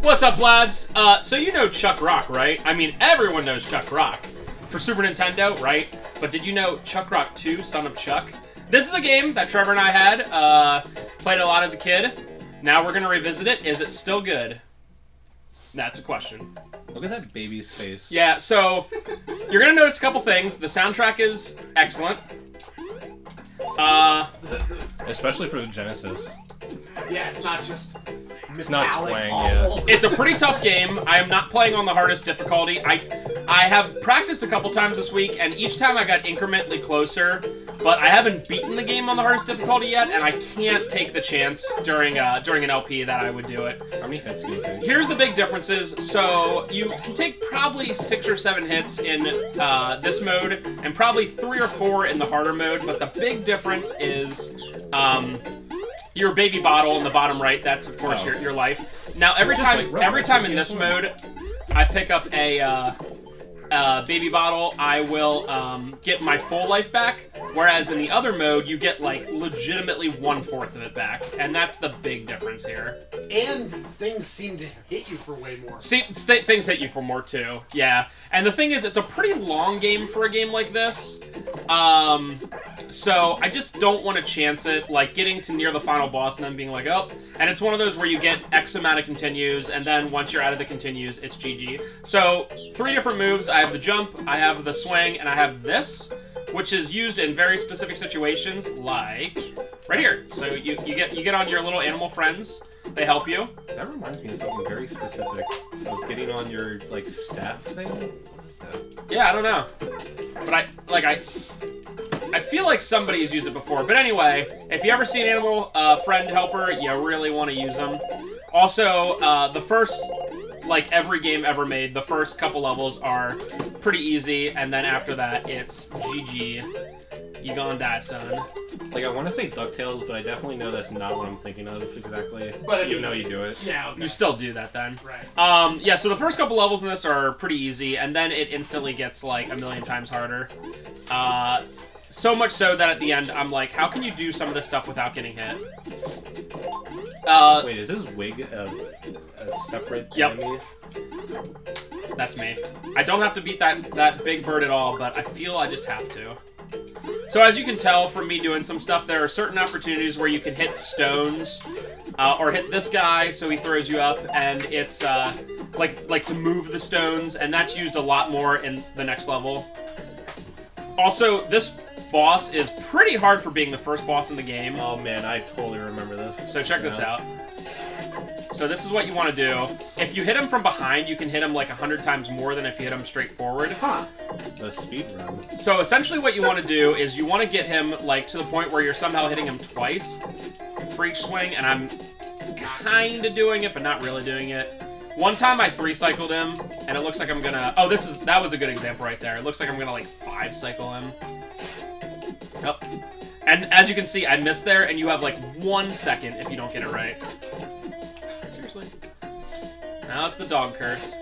What's up, lads? So you know Chuck Rock, right? I mean, everyone knows Chuck Rock. For Super Nintendo, right? But did you know Chuck Rock 2, Son of Chuck? This is a game that Trevor and I had, played a lot as a kid. Now we're gonna revisit it. Is it still good? That's a question. Look at that baby's face. Yeah, so you're gonna notice a couple things. The soundtrack is excellent. Especially for the Genesis. Yeah, it's not just It's not metallic, twang, awful. It's a pretty tough game. I am not playing on the hardest difficulty. I have practiced a couple times this week, and each time I got incrementally closer, but I haven't beaten the game on the hardest difficulty yet, and I can't take the chance during an LP that I would do it. How many hits can you take? Here's the big differences. So you can take probably 6 or 7 hits in this mode, and probably 3 or 4 in the harder mode, but the big difference is your baby bottle in the bottom right. That's of course your life. Now every time in this mode, I pick up a baby bottle, I will get my full life back. Whereas in the other mode, you get like legitimately 1/4 of it back, and that's the big difference here. And things seem to hit you for way more. See, things hit you for more too. Yeah, and the thing is, it's a pretty long game for a game like this. So I just don't want to chance it, like getting to near the final boss and then being like, oh. And it's one of those where you get X amount of continues, and then once you're out of the continues, it's GG. So 3 different moves. I have the jump, I have the swing, and I have this, which is used in very specific situations, like right here. So you get on your little animal friends. They help you. That reminds me of something very specific. Of getting on your, like, staff thing? What is that? Yeah, I don't know. But I feel like somebody has used it before. But anyway, if you ever see an animal friend helper, you really want to use them. Also, the first, like every game ever made, the first couple levels are pretty easy, and then after that, it's GG. You gonna die, son. Like, I want to say DuckTales, but I definitely know that's not what I'm thinking of exactly. But even though you do it. Yeah, okay. You still do that then. Right. Yeah, so the first couple levels in this are pretty easy, and then it instantly gets like a million times harder. So much so that at the end, I'm like, how can you do some of this stuff without getting hit? Wait, is this wig a separate Yep. enemy? That's me. I don't have to beat that big bird at all, but I feel I just have to. So as you can tell from me doing some stuff, there are certain opportunities where you can hit stones, or hit this guy so he throws you up, and it's like to move the stones, and that's used a lot more in the next level. Also, this boss is pretty hard for being the first boss in the game. Oh man, I totally remember this. So check this out. So this is what you want to do. If you hit him from behind, you can hit him like 100 times more than if you hit him straight forward. Huh. The speed run. So essentially what you want to do is you want to get him like to the point where you're somehow hitting him twice for each swing, and I'm kind of doing it, but not really doing it. One time I 3-cycled him, and it looks like I'm gonna... Oh, that was a good example right there. It looks like I'm gonna like 5-cycle him. Oh. And as you can see, I missed there, and you have like 1 second if you don't get it right. Seriously? Now it's the dog curse.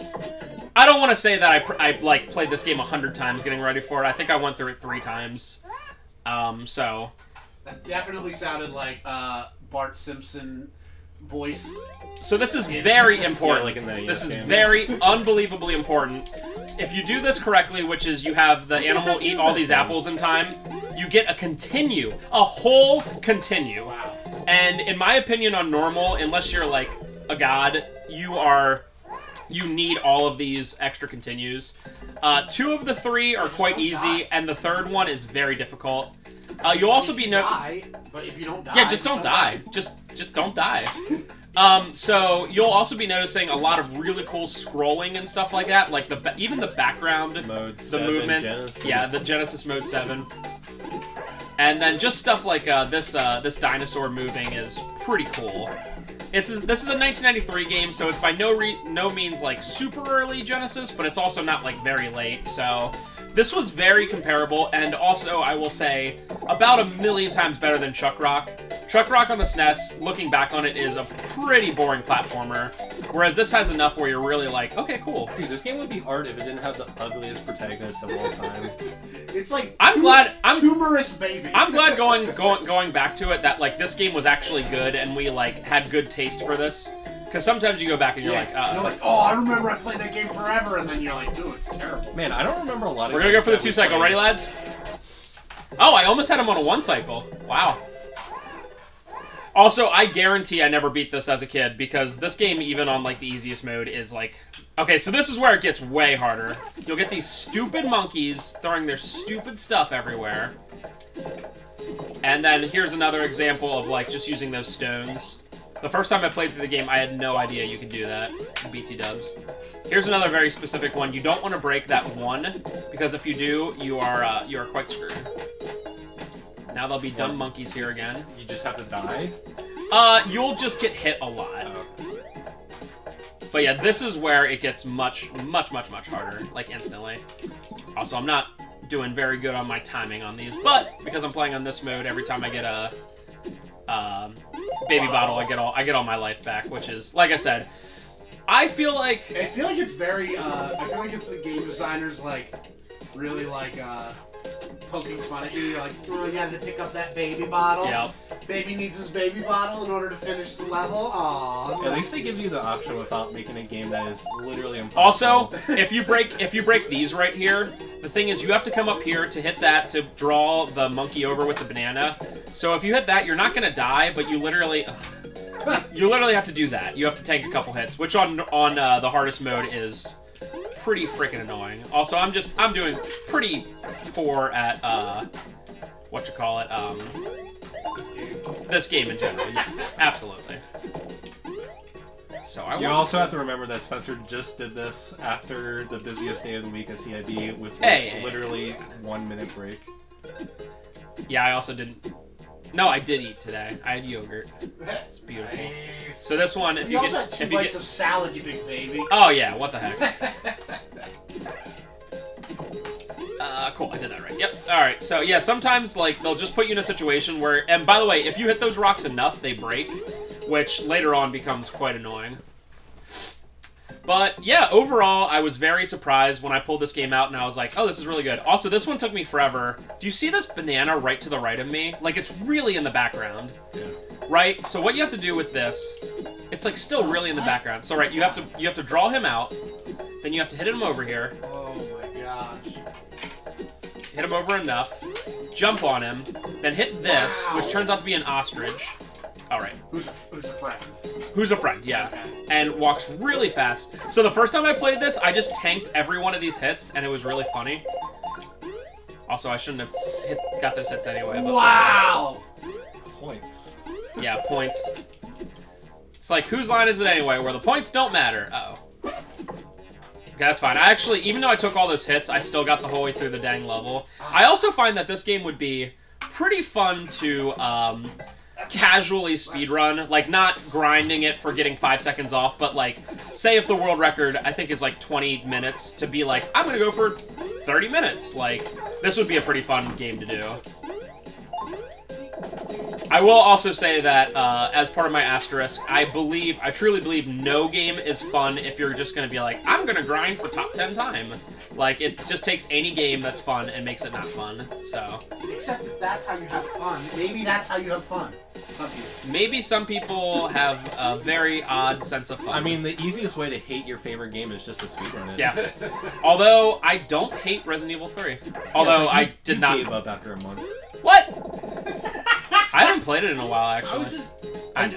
I don't want to say that I like played this game 100 times getting ready for it. I think I went through it 3 times. So... That definitely sounded like Bart Simpson voice. So this is very important. Yeah, like in the, this is game. very unbelievably important. If you do this correctly, which is you have the animal eat all these apples in time, you get a continue. A whole continue. Wow. And in my opinion on normal, unless you're like a god, you need all of these extra continues. 2 of the 3 are quite easy, and the 3rd one is very difficult. You'll also be but if you don't die, yeah, just don't die. Just don't die. So you'll also be noticing a lot of really cool scrolling and stuff like that, like even the background, Mode the 7, movement. Genesis. Yeah, the Genesis Mode 7. And then just stuff like this dinosaur moving is pretty cool. This is a 1993 game, so it's by no means like super early Genesis, but it's also not like very late. So this was very comparable, and also I will say about 1,000,000 times better than Chuck Rock. Chuck Rock on the SNES, looking back on it, is a pretty boring platformer, whereas this has enough where you're really like, okay, cool. Dude, this game would be hard if it didn't have the ugliest protagonist of all time. It's like Tumorous baby. I'm glad going back to it that like this game was actually good and we like had good taste for this, Because sometimes you go back and you're like, you're like, oh, I remember I played that game forever, and then you're like, dude, it's terrible. Man, I don't remember a lot of. We're gonna go for the 2 cycle, ready, lads? Oh, I almost had him on a 1 cycle. Wow. Also, I guarantee I never beat this as a kid because this game, even on like the easiest mode, is like. Okay, so this is where it gets way harder. You'll get these stupid monkeys throwing their stupid stuff everywhere. And then here's another example of like just using those stones. The first time I played through the game, I had no idea you could do that. BT dubs. Here's another very specific one. You don't want to break that 1 because if you do, you are quite screwed. Now there'll be dumb monkeys here again. You just have to die? You'll just get hit a lot. But yeah, this is where it gets much harder, like instantly. Also, I'm not doing very good on my timing on these, but because I'm playing on this mode, every time I get a baby bottle, I get all my life back, which is, like I said, I feel like it's very I feel like it's the game designers like really like poking fun at you. You're like, oh, you had to pick up that baby bottle. Yep. Baby needs his baby bottle in order to finish the level. Aww. At least they give you the option without making a game that is literally impossible. Also, if you break these right here, the thing is you have to come up here to hit that to draw the monkey over with the banana. So if you hit that, you're not gonna die, but you literally have to do that. You have to tank a couple hits, which on the hardest mode is pretty freaking annoying. Also, I'm doing pretty poor at this game in general. Yes, absolutely. So you also have to remember that Spencer just did this after the busiest day of the week at CIB with literally 1 minute break. Yeah, I also didn't. No, I did eat today. I had yogurt. It's beautiful. Nice. So this one, if you also get, had 2 bites of salad, you big baby. Oh yeah, what the heck? Cool, I did that right. Yep. All right. So yeah, sometimes like they'll just put you in a situation where, and by the way, if you hit those rocks enough, they break, which later on becomes quite annoying. But yeah, overall, I was very surprised when I pulled this game out and I was like, oh, this is really good. Also, this one took me forever. Do you see this banana right to the right of me? Like, it's really in the background. Yeah. Right? So what you have to do with this, it's like still really in the background. So right, you have to draw him out, then you have to hit him over here. Oh my gosh. Hit him over enough, jump on him, then hit this, which turns out to be an ostrich. All right. Who's a friend? Who's a friend, yeah. Okay. And walks really fast. So the first time I played this, I just tanked every one of these hits, and it was really funny. Also, I shouldn't have got those hits anyway. But wow! Points. Yeah, points. It's like, whose line is it anyway, where the points don't matter? Uh-oh. Okay, that's fine. I actually, even though I took all those hits, I still got the whole way through the dang level. I also find that this game would be pretty fun to casually speedrun. Like, not grinding it for getting 5 seconds off, but like, say if the world record, I think, is like 20 minutes, to be like, I'm gonna go for 30 minutes. Like, this would be a pretty fun game to do. I will also say that, as part of my asterisk, I truly believe no game is fun if you're just going to be like, I'm going to grind for top 10 time. Like, it just takes any game that's fun and makes it not fun, so. Except if that's how you have fun. Maybe that's how you have fun. Some people. Maybe some people have a very odd sense of fun. I mean, the easiest way to hate your favorite game is just to speedrun it. Yeah. Although, I don't hate Resident Evil 3. Although, I did not... gave up after a month. What? I haven't played it in a while, actually. I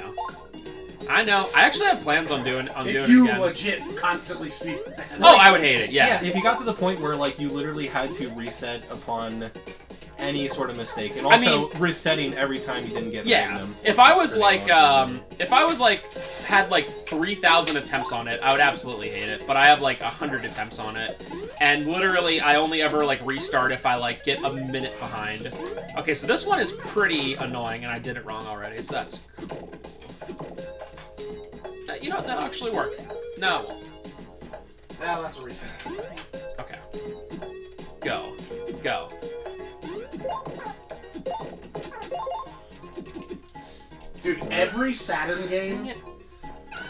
know. I actually have plans on doing it again. If you legit constantly speed. Oh, I would hate it, yeah. Yeah, if you got to the point where, like, you literally had to reset upon any sort of mistake, and also resetting every time you didn't get them. If I was like, had like 3,000 attempts on it, I would absolutely hate it. But I have like 100 attempts on it, and literally I only ever like restart if I like get a minute behind. Okay, so this one is pretty annoying, and I did it wrong already, so that's cool. You know what? That'll actually work. No, it won't. Well, that's a reset. Okay. Go. Go. Dude, every Saturn game,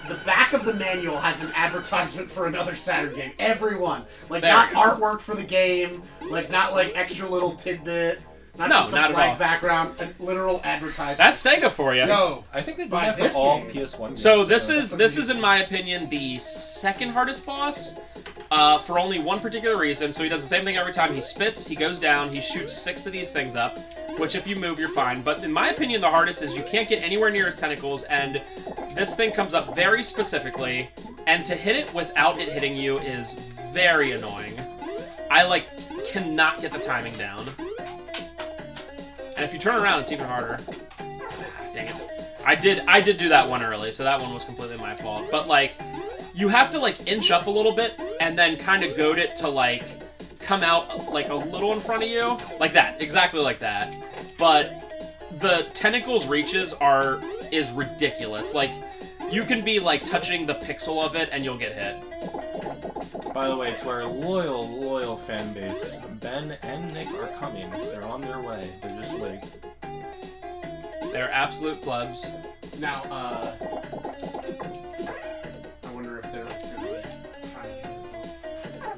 the back of the manual has an advertisement for another Saturn game. Every one. Like, not artwork for the game, like, not, like, extra little tidbit. Not No, just a not at black all. background, a literal advertisement. That's Sega for you. Yo, I think they did By that this for all game. PS1 games. So this so- is in my opinion the second hardest boss, for only one particular reason. So he does the same thing every time. He spits, he goes down, he shoots 6 of these things up, which if you move you're fine. But in my opinion the hardest is you can't get anywhere near his tentacles, and this thing comes up very specifically, and to hit it without it hitting you is very annoying. I like cannot get the timing down. And if you turn around, it's even harder. Dang it. I did do that one early, so that one was completely my fault. But, like, you have to, like, inch up a little bit and then kind of goad it to, like, come out, like, a little in front of you. Like that. Exactly like that. But the tentacles reaches is ridiculous. Like, you can be, like, touching the pixel of it and you'll get hit. By the way, to our loyal fan base, Ben and Nick are coming. They're on their way. They're just like... They're absolute clubs. now, I wonder if they're gonna be trying to get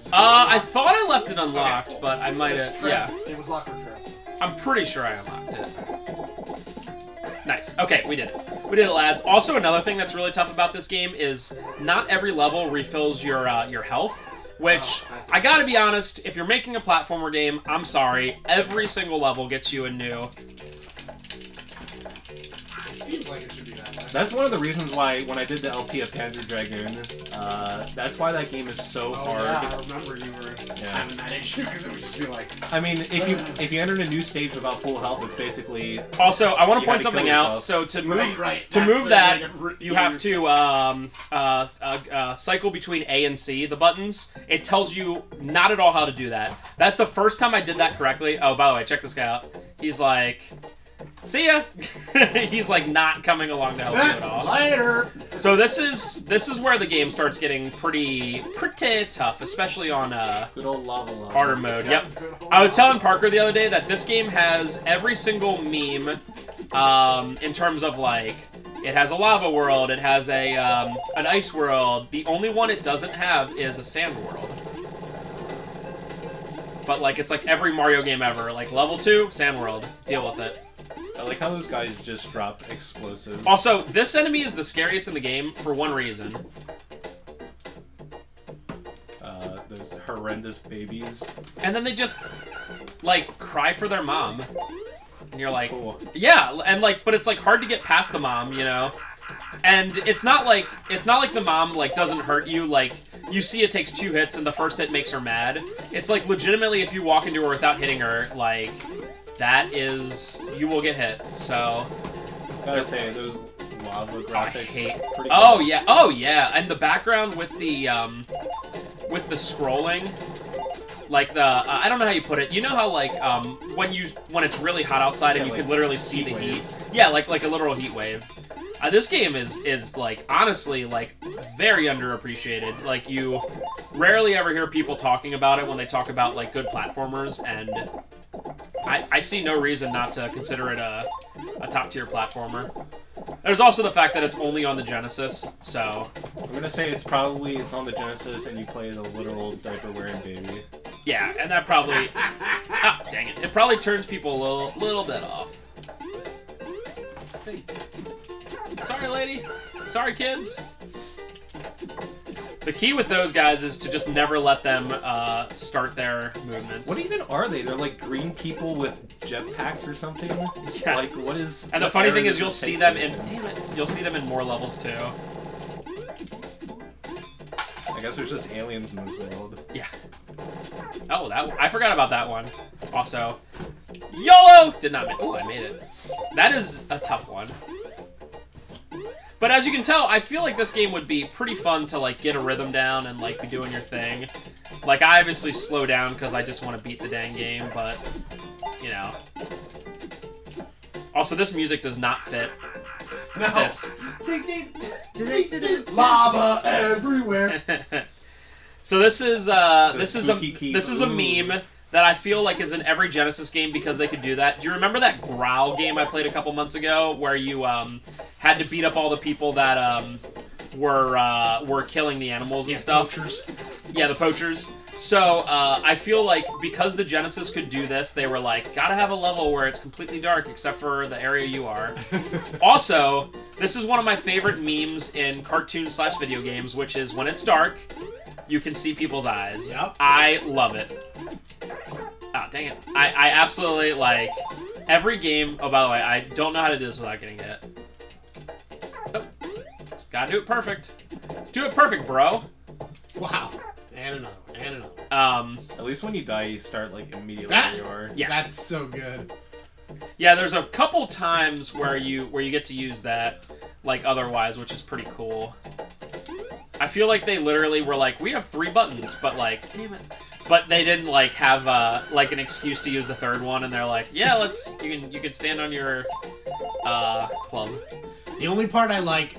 it. I thought I left it unlocked, but I might have... Yeah. It was locked for Trev. I'm pretty sure I unlocked it. Nice. Okay, we did it. We did it, lads. Also, another thing that's really tough about this game is not every level refills your health, which, I gotta be honest, if you're making a platformer game, I'm sorry, every single level gets you a new... It seems like it should be that way. That's one of the reasons why, when I did the LP of Panzer Dragoon, that's why that game is so hard. Yeah, I remember you were having that issue, because it would just be like... I mean, if you entered a new stage without full health, it's basically... Also, I want to You point had to something kill out. yourself. So to move, Right. to That's move the that, way to you have to cycle between A and C, the buttons. It tells you not at all how to do that. That's the first time I did that correctly. Oh, by the way, check this guy out. He's like, see ya. He's like not coming along to help you at all. Later! So this is where the game starts getting pretty tough, especially on Good old lava. harder mode. Yep. I was telling Parker the other day that this game has every single meme, in terms of like, it has a lava world, it has a an ice world. The only one it doesn't have is a sand world. But like, it's like every Mario game ever. Like level 2, sand world. Deal with it. I like how those guys just drop explosives. Also, this enemy is the scariest in the game for one reason. Those horrendous babies. And then they just, like, cry for their mom. And you're like, Cool. yeah, and like, but it's like hard to get past the mom, you know? And it's not like the mom, like, doesn't hurt you, like, you see it takes 2 hits and the first hit makes her mad. It's like, legitimately, if you walk into her without hitting her, like, that is, you will get hit, so. Gotta say, those lava graphics. Pretty Oh cool. yeah, oh yeah, and the background with the scrolling, like the I don't know how you put it. You know how like when it's really hot outside and Yeah, you like can literally see the heat. waves. Yeah, like a literal heat wave. This game is like honestly like very underappreciated. Like you rarely ever hear people talking about it when they talk about like good platformers, and I see no reason not to consider it a top tier platformer. There's also the fact that it's only on the Genesis, so I'm gonna say it's on the Genesis and you play as a literal diaper-wearing baby. yeah, and that probably dang it, it probably turns people a little bit off. Sorry, lady. Sorry, kids. The key with those guys is to just never let them start their movements. What even are they? They're like green people with jetpacks or something? Yeah. Like, what is... And the what funny era thing is does you'll this see take them place in... Damn it. You'll see them in more levels, too. I guess there's just aliens in this world. Yeah. Oh, I forgot about that one. Also, YOLO! Did not make... Oh, I made it. That is a tough one. But as you can tell, I feel like this game would be pretty fun to, like, get a rhythm down and, like, be doing your thing. Like, I obviously slow down because I just want to beat the dang game, but, you know. Also, this music does not fit No. this. Lava everywhere. So this is spooky key. this is a meme that I feel like is in every Genesis game because they could do that. Do you remember that Growl game I played a couple months ago where you had to beat up all the people that were killing the animals and stuff? Poachers. Yeah, the poachers. So, I feel like because the Genesis could do this, they were like, gotta have a level where it's completely dark except for the area you are. Also, this is one of my favorite memes in cartoon/video games, which is when it's dark, you can see people's eyes. Yep. I love it. Oh, dang it. I absolutely, like, every game... Oh, by the way, I don't know how to do this without getting hit. Nope. Just gotta do it perfect. Let's do it perfect, bro. Wow. And another one, and another one. At least when you die, you start, like, immediately That- where you are. Yeah. That's so good. Yeah, there's a couple times where you get to use that, like, otherwise, which is pretty cool. I feel like they literally were like, we have 3 buttons, but, like, damn it. But they didn't, like, have, like, an excuse to use the 3rd one, and they're like, yeah, you can stand on your, club. The only part I like,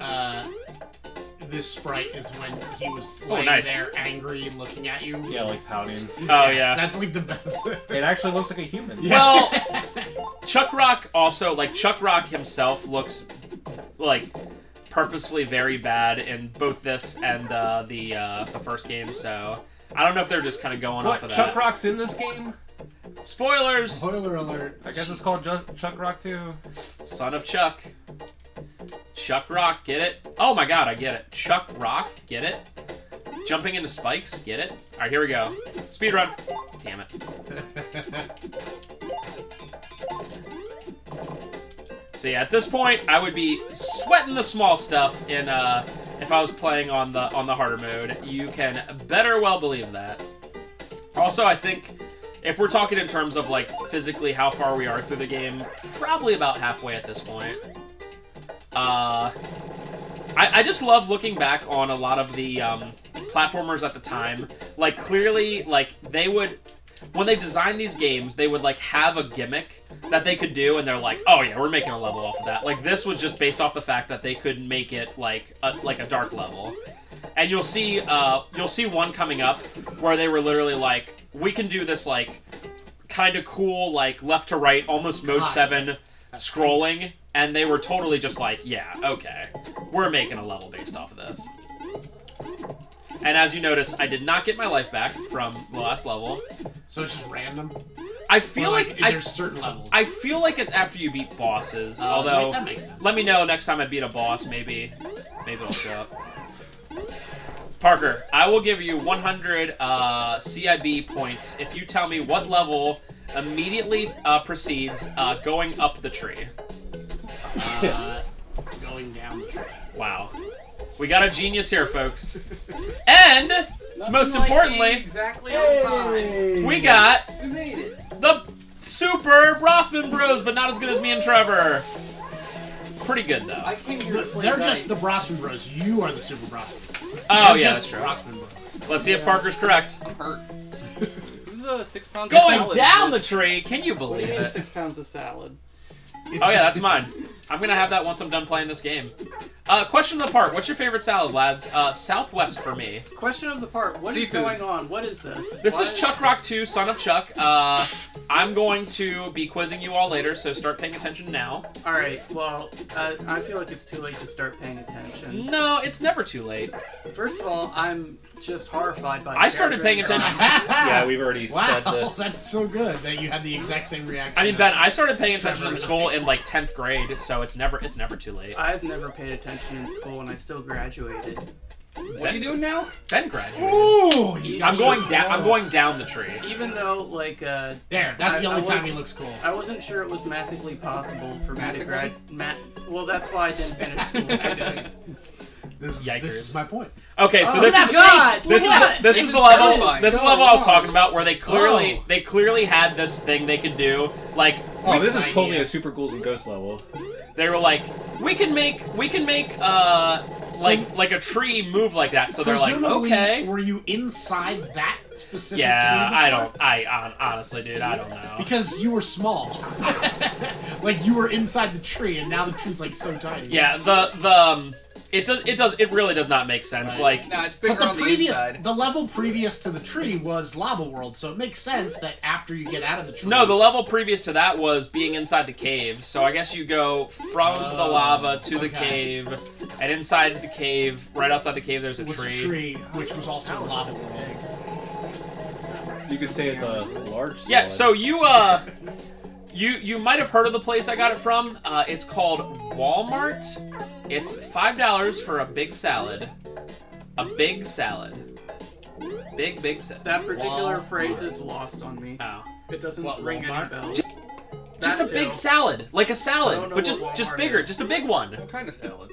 this sprite is when he was laying nice. there angry looking at you. Yeah, like pouting. Oh, yeah. That's like the best. It actually looks like a human. Well, Chuck Rock also, like, Chuck Rock himself looks, like, purposefully very bad in both this and the first game, so I don't know if they're just kind of going off of that. Chuck Rock's in this game? Spoilers! Spoiler alert. I guess it's called Chuck Rock 2. Son of Chuck. Chuck Rock, get it? Oh my god, I get it. Chuck Rock, get it? Jumping into spikes, get it? Alright, here we go. Speedrun. Damn it. See, at this point, I would be sweating the small stuff in if I was playing on the harder mode. You can better well believe that. Also, I think if we're talking in terms of like physically how far we are through the game, probably about halfway at this point. I just love looking back on a lot of the platformers at the time. Like, clearly, like, they would... When they designed these games, they would, like, have a gimmick that they could do, and they're like, oh, yeah, we're making a level off of that. Like, this was just based off the fact that they could make it, like a dark level. And you'll see one coming up where they were literally like, we can do this, like, kind of cool, like, left to right, almost Mode 7 scrolling, and they were totally just like, yeah, okay, we're making a level based off of this. And as you notice, I did not get my life back from the last level. So it's just random? I feel like there's certain levels. I feel like it's after you beat bosses, although that makes sense. let me know next time I beat a boss, maybe it'll show up. Parker, I will give you 100 CIB points if you tell me what level immediately precedes going up the tree. Going down the tree. Wow. We got a genius here, folks. And, Nothing most like importantly, being exactly on time. we got We made it. the Super Brosman Bros, but not as good as me and Trevor. Pretty good, though. I came here to play They're dice. just the Brosman Bros. You are the Super Brosman Bros. Oh, They're yeah, just that's true. Brosman Bros. Let's see if Parker's correct. I'm hurt. Who's a 6 pounds of Going salad? down the This- tree, can you What do believe you mean it? 6 pounds of salad? Oh yeah, that's mine. I'm gonna have that once I'm done playing this game. Question of the part, what's your favorite salad, lads? Southwest for me. Question of the part. What is Seafood. going on? What is this? This Why is Chuck Rock 2, Son of Chuck. I'm going to be quizzing you all later, so start paying attention now. Alright, well, I feel like it's too late to start paying attention. No, it's never too late. First of all, I'm just horrified by the I started paying character attention. Yeah, we've already said Wow, this. that's so good that you had the exact same reaction. I mean, as- Ben, I started paying attention Trevor in school in like 10th grade, so it's never too late. I've never paid attention in school and I still graduated. What are you doing now? Ben graduated. Ooh! I'm going down the tree. Even though, like, There, that's the only time he looks cool. I wasn't sure it was mathically possible for me to grad. Well, that's why I didn't finish school. This Yikers. is my point. Okay, so Oh, this is God! this Look at is this it. is This the is level. terrifying. This is the Go level I was on. talking about, where they Oh. clearly had this thing they could do. Like, Oh, this is idea. totally a Super Ghouls and Ghosts level. they were like, we can make like a tree move like that. So they're like, Presumably, okay. were you inside that specific Yeah, tree I before? don't. Honestly, dude, I don't know. Because you were small. Like, you were inside the tree, and now the tree's, like, so tiny. Yeah, It really does not make sense. Right. Like, Nah, it's bigger But on the inside. the level previous to the tree was lava world, so it makes sense that after you get out of the tree. no, the level previous to that was being inside the cave. So I guess you go from the lava to the cave, and inside the cave, right outside the cave, there's a was tree. a tree, which was also lava world. You could say it's a large salad. Yeah. So you you might have heard of the place I got it from. It's called Walmart. It's $5 for a big salad. A big salad. Big salad. That particular phrase is lost on me. Oh. It doesn't What, ring any Walmart? bells. Just a That big too. salad, like a I salad, don't know but just what Walmart bigger, is. just a big one. What kind of salad?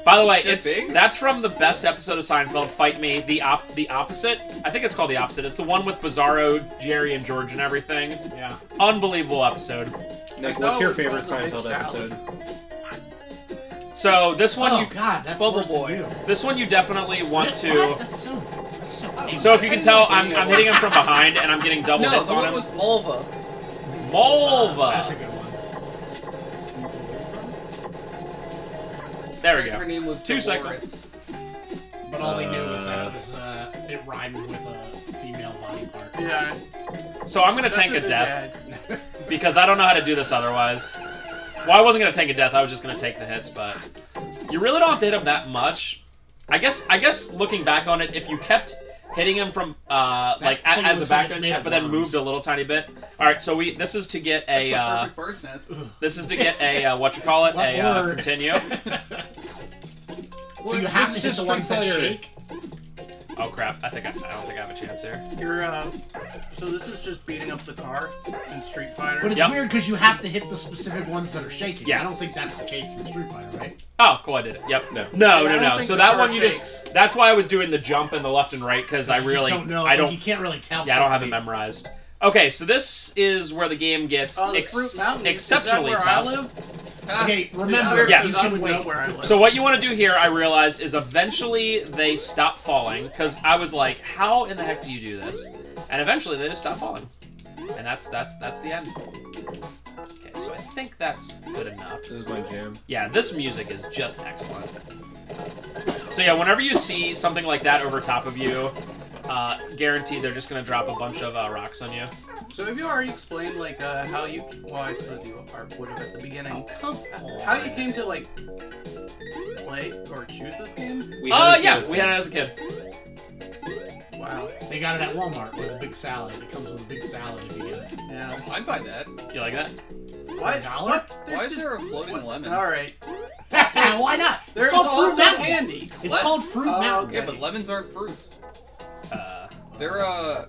By the way, Just big? that's from the best episode of Seinfeld, Fight Me, the opposite. I think it's called The Opposite. It's the one with Bizarro, Jerry, and George and everything. Yeah. Unbelievable episode. Nick, I what's thought your it was favorite called the Big Seinfeld Salad. episode? So this one, Oh God, that's Bubble worse than Boy. you. this one you definitely want to. What? That's so. So if you can tell, I'm hitting him from behind and I'm getting double No, hits the on one him. with vulva. Mulva. That's a good one. There we Her go. name was 2 seconds. Dolores. But all they knew was that it was it rhymed with a female body part. Yeah. So I'm gonna That's tank a good death gag. because I don't know how to do this otherwise. Well, I wasn't gonna tank a death. I was just gonna take the hits, but you really don't have to hit him that much. I guess looking back on it, if you kept hitting him from like thing as a looks like back, it's made of but then worms. moved a little tiny bit. All right, so this is to get That's a the perfect bird's nest. this is to get a what you call it What a word? continue. So you have to hit Just the ones that Street Fighter. shake. Oh crap! I don't think I have a chance here. You're so this is just beating up the car in Street Fighter. But it's Yep. weird because you have to hit the specific ones that are shaking. I Yes. don't think that's the case in Street Fighter, right? Oh, cool! I did it. Yep. No. No. I don't think So the that car one you shakes. just. That's why I was doing the jump and the left and right because I You really just don't know. I don't. You can't really tell. Yeah, I don't have it quickly. memorized. Okay, so this is where the game gets The Fruit Mountain. exceptionally is that where tough. I live? Okay, It's remember, weird Yes. 'cause you I can would know wait. where I live. So what you want to do here, I realized, is eventually they stop falling because I was like, how in the heck do you do this? And eventually they just stop falling, and that's the end. Okay, so I think that's good enough. This is my jam. Yeah, this music is just excellent. So yeah, whenever you see something like that over top of you, guaranteed they're just gonna drop a bunch of rocks on you. So have you already explained like how you? Well, I suppose you would have at the beginning. Come How you came to like play or choose this game? Yeah, we had it as a kid. Wow. They got it at Walmart with a big salad. It comes with a big salad if you get it. Yeah. I'd buy that. You like that? What? $1? What? Why is there a floating lemon? All right. Why not? It's There's called Fruit also Mountain. candy. It's What? called Fruit Oh, Mountain. Yeah, but lemons aren't fruits. They're a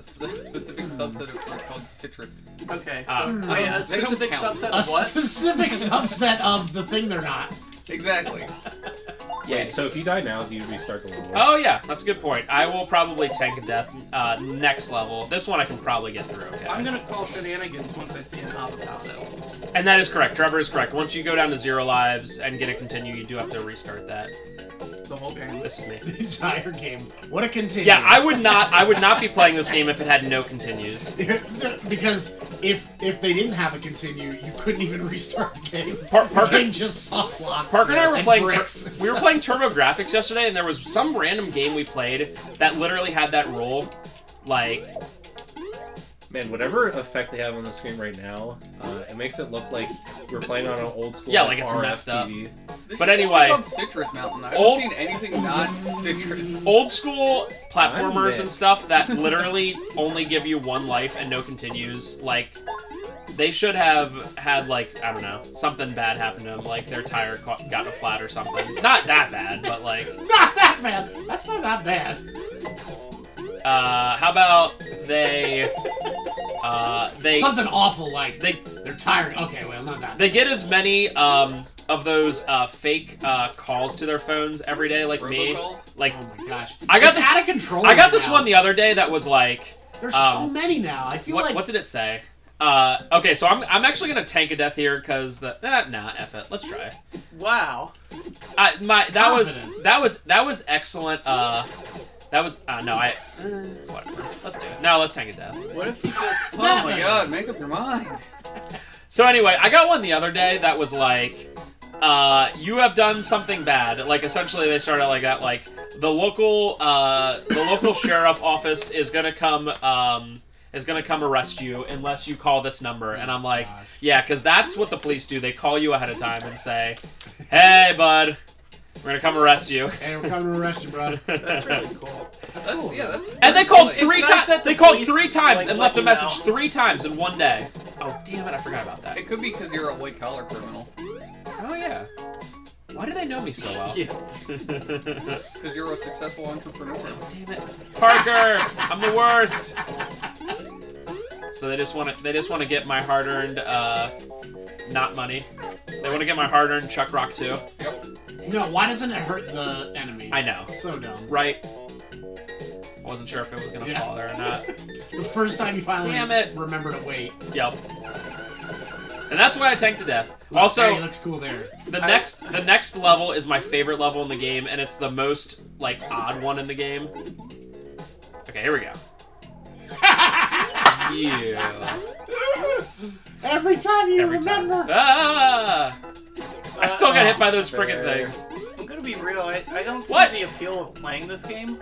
specific subset of fruit called citrus. Okay. So Ah. wait, a They don't specific count. subset A of what? specific subset of the thing they're not. Exactly. Wait, so if you die now, do you restart the level? Oh yeah, that's a good point. I will probably tank a death next level. This one I can probably get through. Okay. I'm gonna call shenanigans once I see an avocado. And that is correct. Trevor is correct. Once you go down to 0 lives and get a continue, you do have to restart that. The whole game. This is me. The entire game. What a continue. Yeah, I would not be playing this game if it had no continues. Because if they didn't have a continue, you couldn't even restart the game. The Parker, game just soft locks. Parker and I were playing. bricks. We were playing Turbo Graphics yesterday, and there was some random game we played that literally had that rule. Like, Man, whatever effect they have on the screen right now, it makes it look like we're playing on an old school Yeah, like it's RF messed up. TV. This But shit's anyway, called Citrus Mountain. I old- haven't seen anything not citrus. old school platformers I'm and stuff that literally only give you 1 life and no continues. Like, they should have had, like, I don't know, something bad happen to them. Like, their tire got a flat or something. Not that bad, but like. Not that bad. That's not that bad. How about they Something awful like they they're tired. Okay, well, not that. they get as many of those fake calls to their phones every day, like me. Robocalls? Like, Oh my gosh. I got It's this out of control. I got right this now. one the other day that was like, There's so many now. I feel like what did it say? Okay, so I'm actually gonna tank a death here because nah, F it. Let's try. Wow. That was excellent. Whatever. Let's do it. No, let's tank a death. What if you just? Oh my god, make up your mind. So anyway, I got one the other day that was like, you have done something bad. Like, essentially, they started like that. Like, the local sheriff office is gonna come arrest you unless you call this number. And I'm like, yeah, because that's what the police do. They call you ahead of time and say, hey, bud, we're gonna come arrest you. Hey, we're coming to arrest you, bro. That's really cool. That's cool. Yeah, that's. And they called It's three nice times. that the They called police, 3 times like, and left a let you message know. 3 times in one day. Oh, damn it! I forgot about that. It could be because you're a white collar criminal. Oh yeah. Why do they know me so well? Because you're a successful entrepreneur. Damn it, Parker! I'm the worst. So they just want to get my hard-earned, not money. They want to get my hard-earned Chuck Rock too. Yep. No, why doesn't it hurt the enemies? I know. So dumb. Right. I wasn't sure if it was gonna fall there or not. The first time you finally Damn it. remember to wait. Yep. And that's why I tanked to death. Look, Also, he looks cool there. the next level is my favorite level in the game, and it's the most like odd one in the game. Okay, here we go. Yeah. Every time you remember. Ah! I still got hit by those friggin' things. I'm gonna be real. I don't see What? the appeal of playing this game.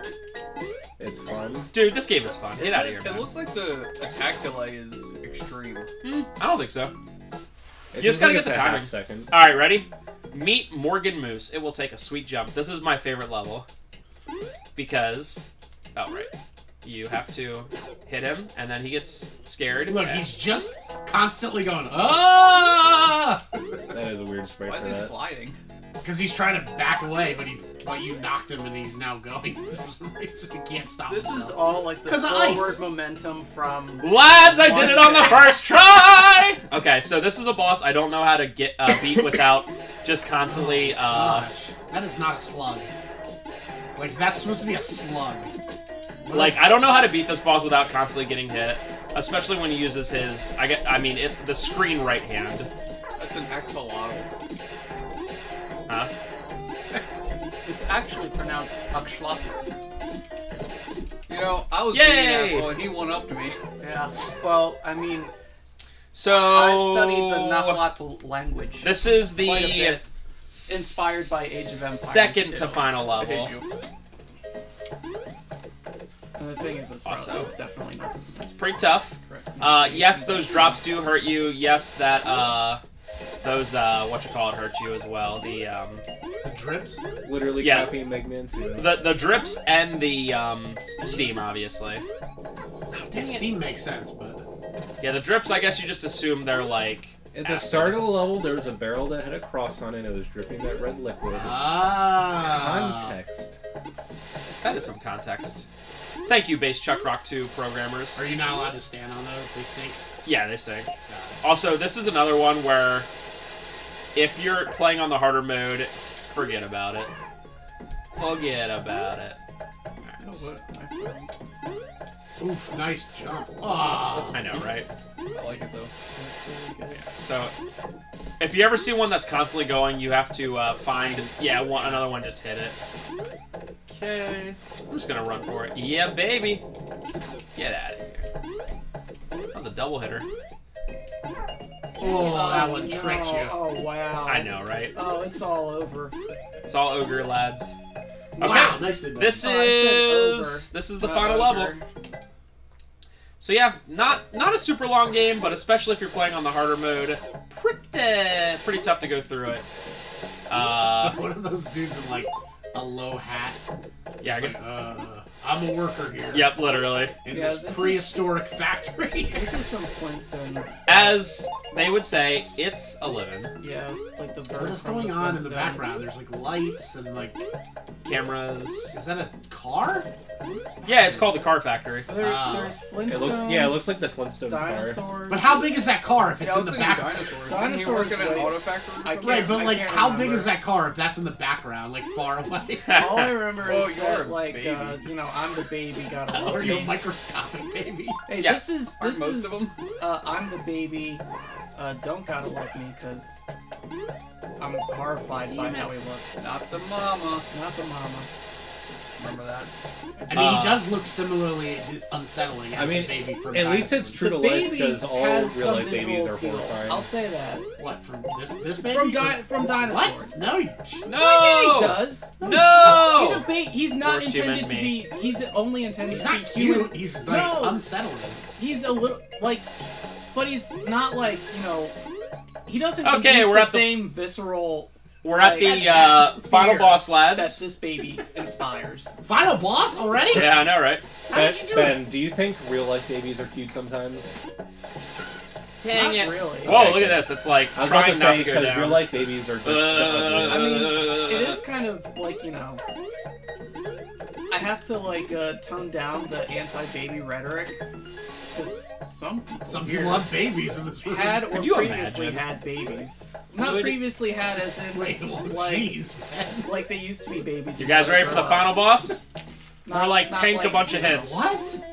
It's fun. Dude, this game is fun. Get out of here, It man. looks like the attack delay is extreme. I don't think so. It just seems gotta like get it's the a timing. half-second. Alright, ready? Meet Morgan Moose. It will take a sweet jump. This is my favorite level. Because... Oh, right. You have to hit him, and then he gets scared. Look, he's just constantly going, ah! That is a weird spray Why for is he that. sliding? Because he's trying to back away, but you knocked him and he's now going for some reason. He can't stop This himself. is all like the 'Cause of ice. forward momentum from. Lads, I did it on the first try! Okay, so this is a boss I don't know how to get beat without just constantly... Gosh, that is not a slug. Like, that's supposed to be a slug. Like, I don't know how to beat this boss without constantly getting hit. Especially when he uses his... the screen right hand. That's an axolotl. Huh? It's actually pronounced Akshlatl. You know, I was Yay! being an asshole and he won up to me. Yeah. Well, I mean, So... I've studied the Nahuatl language. This is the... Quite a bit. Inspired by Age of Empires. Second to too. final I level. hate you. And the thing is, it's definitely not. It's pretty tough. Correct. Yes, those drops do hurt you. Yes, that, those, hurt you as well. The drips? Literally Yeah. copying Mega Man 2. the drips and the, steam, obviously. Oh, dang it. Steam makes sense, but... Yeah, the drips, I guess you just assume they're, like... At the start of the level, there was a barrel that had a cross on it. It was dripping that red liquid. Ah. Context. That is some context. Thank you, Base Chuck Rock 2 programmers. Are you not allowed to stand on those? They sink? Yeah, they sing. Also, this is another one where if you're playing on the harder mode, forget about it. Forget about it. Oh, what? I found- Oof, nice jump. Ah. I know, right? I like it though. That's really good. So, if you ever see one that's constantly going, you have to find, another one, just hit it. Okay. I'm just gonna run for it. Yeah, baby! Get out of here. That was a double hitter. Oh, that one tricks you. Oh, wow. I know, right? Oh, it's all over. It's all ogre, lads. Okay. Wow, nicely done. This Oh, I said is the Not final over. level. So yeah, not a super long game, but especially if you're playing on the harder mode, pretty tough to go through it. One of those dudes in, like, a low hat. Yeah, I He's guess. like, I'm a worker here. Yep, literally. In Yeah, this this is- prehistoric factory. This is some Flintstones. As they would say, it's a living. Yeah, like the bird What is from going the on in the Flintstones. background? There's, like, lights and, like... Cameras. Is that a car? Yeah, it's called the Car Factory. There's Flintstones. It looks like the Flintstone car. dinosaurs. But how big is that car if it's I in was the thinking background? dinosaurs. Dinosaurs Didn't he work in an wait. auto factory? I or can't- something? Right, but, like, can't how big remember. is that car if that's in the background, like, far away? All I remember Well, is you're that, a like, baby. I'm the baby, gotta Or love you me. microscopic baby? Hey, Yes. this Aren't is most of them? I'm the baby. Don't gotta love me, cause I'm horrified by how he looks. Not the mama. Not the mama. Remember that? I mean, he does look similarly unsettling as a baby from At least it's Dinosaurs. true to The life baby because all has real life some babies visual are appeal. horrifying. I'll say that. What, from this baby? From Dinosaurs. What? No, he... No! He does. No! He's a he's not Worst human intended to me. be. He's only intended He's to be not human. cute. He's, like, No. unsettling. He's a little like, but he's not like He doesn't Okay, induce we're the at the- same visceral We're at like, the final fear boss, that lads. this baby inspires. Final boss already? Yeah, I know, right? How did you do Ben, it? do you think real life babies are cute sometimes? Dang Not it. really. Whoa, look at this. It's like I was about to trying not say to go because down. real life babies are just the ugliest. I mean, it is kind of like I have to like tone down the anti-baby rhetoric because some people have babies in this room. had or Could you previously imagine? had babies. Not Would- previously had as in Wait, well, like jeez, man. like they used to be babies. You and guys never ready for the grow final up. boss? Not- We're like not tank a like, bunch of you know, hits. What?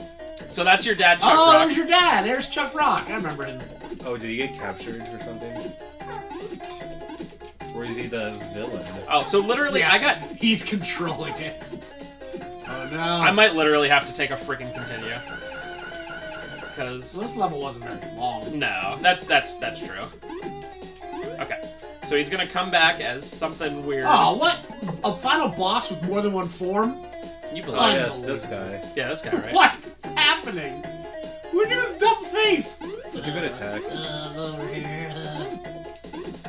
So that's your dad, Chuck Oh, Rock. there's your dad. There's Chuck Rock. I remember him. Oh, did he get captured or something? Or is he the villain? Oh, so literally, Yeah. I got. He's controlling it. Oh no. I might literally have to take a freaking continue. Because This level wasn't very long. no, that's true. Okay, so he's gonna come back as something weird. Oh, what? A final boss with more than one form? You Oh, believe? yes, this guy. Yeah, this guy, right? What's happening? Look at his dumb face. Such a good attack. Over here.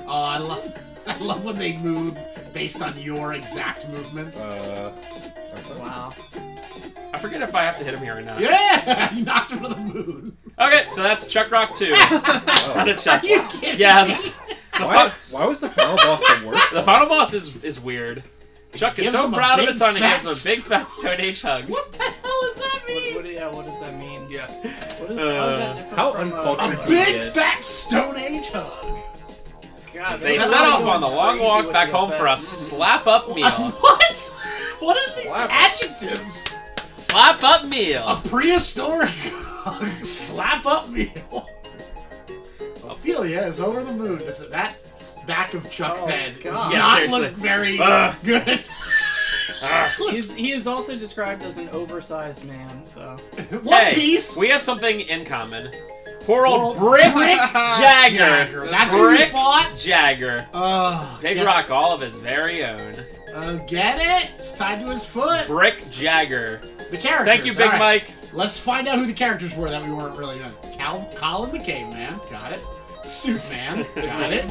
Oh, I love when they move based on your exact movements. Wow. I forget if I have to hit him here or not. Yeah, you knocked him to the moon. Okay, so that's Chuck Rock 2. It's not a Chuck. Are you kidding Yeah. me? Why was the final boss the worst? The final boss is weird. Chuck is Gives so him a proud of big his son and fat gives him a big fat Stone Age hug. What the hell does that mean? What does that mean? Yeah. What is, how is that different How from, uncultured A you big get. fat Stone Age hug. God, They that's set really off going on the long crazy walk with back the home for a effects. slap-up meal. What? What are these Slap. adjectives? Slap-up A meal. prehistoric hug. Slap up meal. Ophelia is over the moon. That back of Chuck's Oh, head God. does Yeah, not seriously. look very Ugh. good. He is also described as an oversized man, so. One Hey, Piece. we have something in common. Poor old Well, Brick Brick Jagger. That's who you Brick fought? Jagger. Big gets- Rock, all of his very own. Get it? It's tied to his foot. Brick Jagger. The characters. Thank you, Big all right. Mike. Let's find out who the characters were that we weren't really on. Colin the Caveman. Got it. Suit Man. Got it.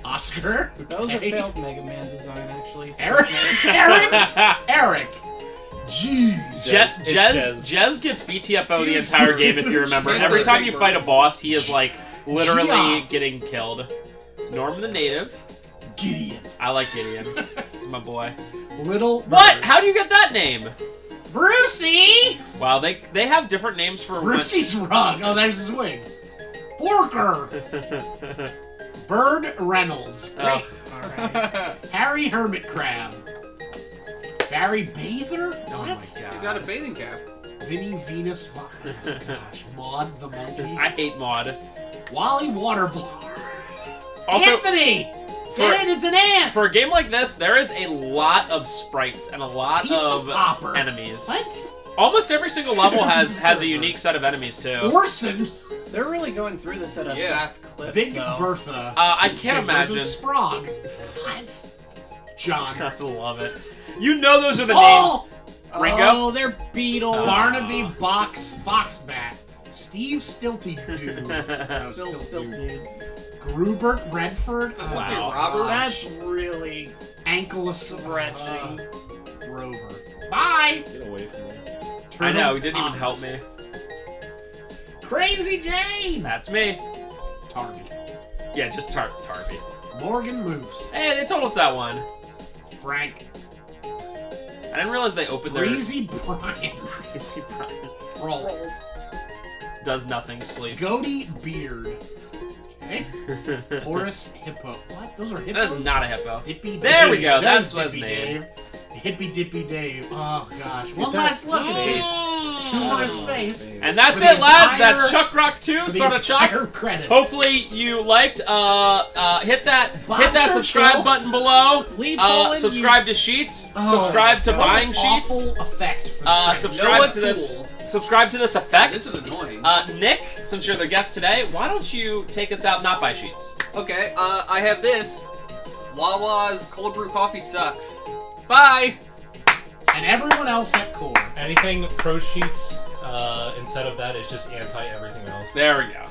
Oscar. That was a okay. failed Mega Man design, actually. so- Eric. Eric. Jeez. Jez gets BTFO the entire game, if you remember. Jez Every is a time big you bird. fight a boss, he is, like, literally Geoff. getting killed. Norman the Native. Gideon. I like Gideon. He's my boy. Little. What? Bird. How do you get that name? Brucey. Wow, they have different names for Brucey's rug. Oh, there's his wing. Porker. Bird Reynolds. Oh. Alright. Harry Hermit Crab. Barry Bather? Oh What? my He's got a god. bathing cap. Vinny Venus. Oh my gosh. Maud the Monkey. I hate Maud. Wally Waterblower. Also, Anthony! for- Get it? It's an ant! for a game like this, there is a lot of sprites and a lot People of Popper. enemies. What? Almost every single level has a unique set of enemies too. Orson. They're really going through this at a Yeah. fast clip, Big though. Bertha. I can't Big imagine. Bertha Sprague. What? John. I love it. You know those are the Oh! Ringo? Oh, they're beetles. Barnaby Box Foxbat. Steve Stilty Dude. No, Still, dude. Grubert Redford. Oh, Wow. Robert? That's really Ankle stretching. Rover. Bye! Get away from me. I know, Turtle he didn't even help Thomas. me. Crazy Jane! That's me. Tarby. Yeah, just Tarby. Morgan Moose. Hey, they told us that one. Frank. I didn't realize they opened their... Breezy Brian. Crazy Brian. Rolf. Does nothing, sleeps. Goatee Beard. Okay. Horace Hippo. What? Those are hippos? That is not a hippo. Dippy There we Dave. go, There's that's what's Dippy name. Dave. Hippy Dippy Dave. Oh gosh. One last look at this tumorous face. And that's For the it, lads. entire- That's Chuck Rock 2, for the Son of Chuck. entire credits. Hopefully you liked. Hit that Churchill. subscribe button below. Lee Poland, Subscribe to Sheets. Oh, Subscribe to what Buying an Sheets. awful effect for the credits. Subscribe what's to this. cool? Subscribe to this effect. This is annoying. Nick, since you're the guest today, why don't you take us out? Not by Sheets. Okay, I have this. Wawa's cold brew coffee sucks. Bye! And everyone else at Core. Anything pro sheets instead of that is just anti everything else. There we go.